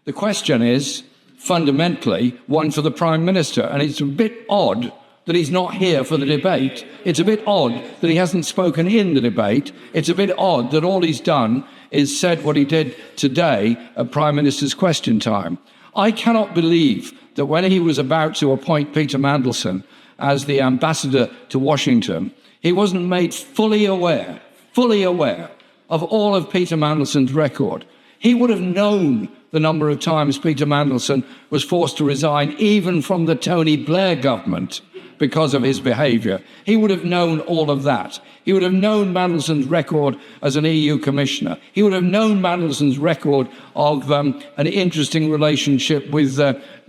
The question is, fundamentally, one for the Prime Minister, and it's a bit odd that he's not here for the debate. It's a bit odd that he hasn't spoken in the debate. It's a bit odd that all he's done is said what he did today at Prime Minister's Question Time. I cannot believe that when he was about to appoint Peter Mandelson as the ambassador to Washington, he wasn't made fully aware of all of Peter Mandelson's record. He would have known the number of times Peter Mandelson was forced to resign, even from the Tony Blair government, because of his behaviour. He would have known all of that. He would have known Mandelson's record as an EU commissioner. He would have known Mandelson's record of an interesting relationship with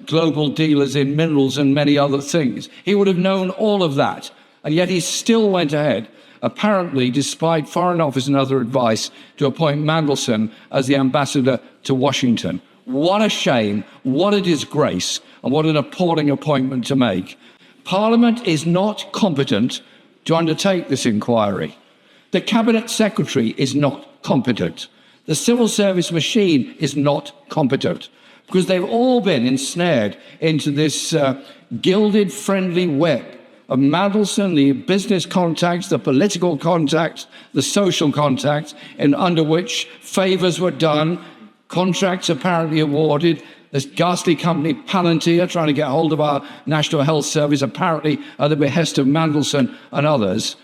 global dealers in minerals and many other things. He would have known all of that. And yet he still went ahead, apparently despite Foreign Office and other advice, to appoint Mandelson as the ambassador to Washington. What a shame, what a disgrace, and what an appalling appointment to make. Parliament is not competent to undertake this inquiry. The Cabinet Secretary is not competent. The civil service machine is not competent, because they've all been ensnared into this gilded, friendly web of Mandelson, the business contacts, the political contacts, the social contacts, and under which favours were done, contracts apparently awarded. This ghastly company, Palantir, trying to get hold of our National Health Service, apparently at the behest of Mandelson and others.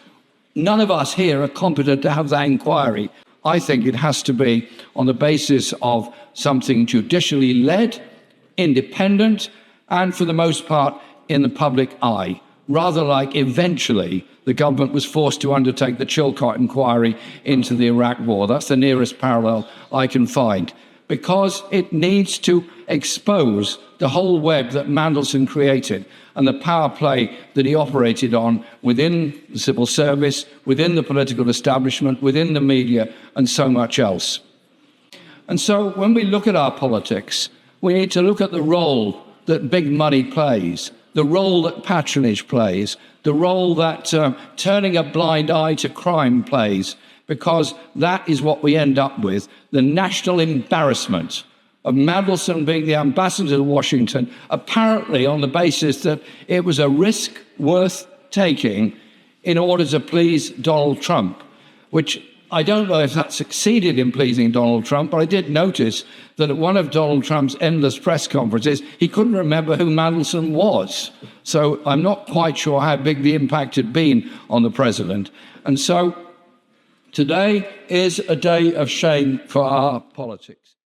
None of us here are competent to have that inquiry. I think it has to be on the basis of something judicially led, independent, and for the most part in the public eye. Rather like eventually the government was forced to undertake the Chilcot inquiry into the Iraq War. That's the nearest parallel I can find, because it needs to expose the whole web that Mandelson created and the power play that he operated on within the civil service, within the political establishment, within the media, and so much else. And so when we look at our politics, we need to look at the role that big money plays, the role that patronage plays, the role that turning a blind eye to crime plays, because that is what we end up with, the national embarrassment of Mandelson being the ambassador to Washington, apparently on the basis that it was a risk worth taking in order to please Donald Trump, which I don't know if that succeeded in pleasing Donald Trump, but I did notice that at one of Donald Trump's endless press conferences, he couldn't remember who Mandelson was. So I'm not quite sure how big the impact had been on the president. And so today is a day of shame for our politics.